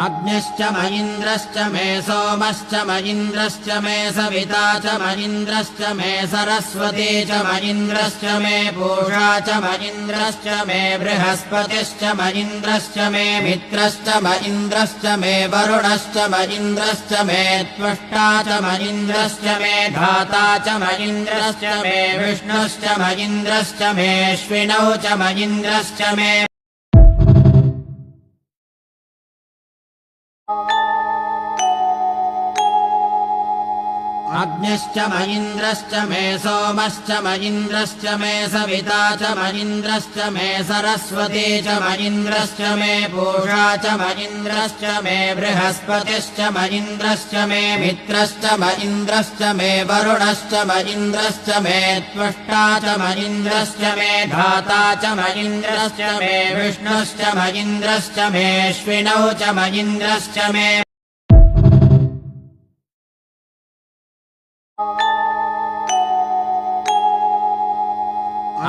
अग्निश्च म इन्द्रश्च मे सोमश्च म इन्द्रश्च मे सविता च म इन्द्रश्च मे सरस्वती च म इन्द्रश्च मे पूषा च म इन्द्रश्च मे बृहस्पतिश्च म इन्द्रश्च मे मित्रश्च म इन्द्रश्च मे वरुणश्च म इन्द्रश्च मे त्वष्टा च म इन्द्रश्च मे धाता च म इन्द्रश्च मे विष्णुश्च म इन्द्रश्च मेऽश्विनौ च म इन्द्रश्च मे अग्निश्च म इन्द्रश्च मे सोमश्च म इन्द्रश्च मे सविता च म इन्द्रश्च मे सरस्वती च म इन्द्रश्च मे पूषा च म इन्द्रश्च मे बृहस्पतिश्च म इन्द्रश्च मे मित्रश्च म इन्द्रश्च मे वरुणश्च म इन्द्रश्च मे त्वष्टा च म इन्द्रश्च मे धाता च म इन्द्रश्च मे विष्णुश्च म इन्द्रश्च मेऽश्विनौ च म इन्द्रश्च मे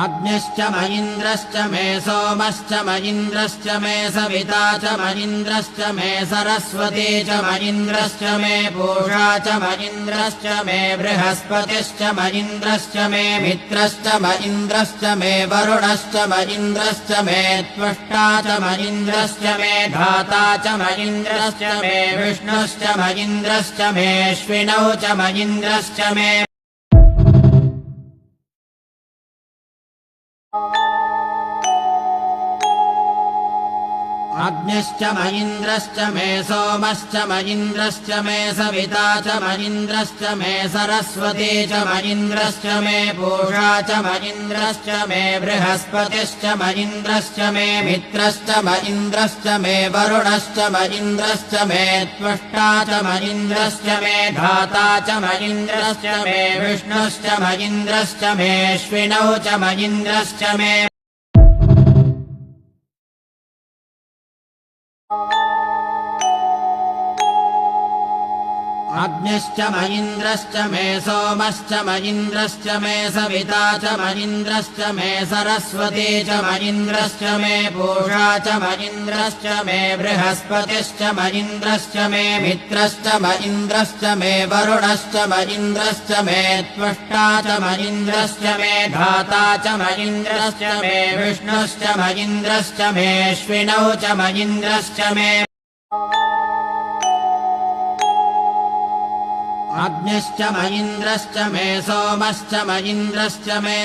अग्निश्च म इन्द्रश्च मे सोमश्च म इन्द्रश्च मे सविता च म इन्द्रश्च मे सरस्वती च म इन्द्रश्च मे पूषा च म इन्द्रश्च मे बृहस्पतिश्च म इन्द्रश्च मे मित्रश्च म इन्द्रश्च मे वरुणश्च म इन्द्रश्च मे त्वष्टा च म इन्द्रश्च मे धाता च म इन्द्रश्च मे विष्णुश्च म इन्द्रश्च मेऽश्विनौ च म इन्द्रश्च मे अग्निश्च म इन्द्रश्च मे सोमश्च म इन्द्रश्च मे सविता च म इन्द्रश्च मे सरस्वती च म इन्द्रश्च मे पूषा च म इन्द्रश्च मे बृहस्पतिश्च म इन्द्रश्च मे मित्रश्च म इन्द्रश्च मे वरुणश्च म इन्द्रश्च मे त्वष्टा च म इन्द्रश्च मे धाता च म इन्द्रश्च मे विष्णुश्च म इन्द्रश्च मेऽश्विनौ च म इन्द्रश्च मे अग्निश्च म इन्द्रश्च मे सोमश्च म इन्द्रश्च मे सविता च म इन्द्रश्च मे सरस्वती च म इन्द्रश्च मे पूषा च म इन्द्रश्च मे बृहस्पतिश्च म इन्द्रश्च मे मित्रश्च म इन्द्रश्च मे वरुणश्च म इन्द्रश्च मे त्वष्टा च म इन्द्रश्च मे धाता च म इन्द्रश्च मे विष्णुश्च म इन्द्रश्च मेऽश्विनौ च म इन्द्रश्च मे अग्निश्च म इन्द्रश्च मे सोमश्च म इन्द्रश्च मे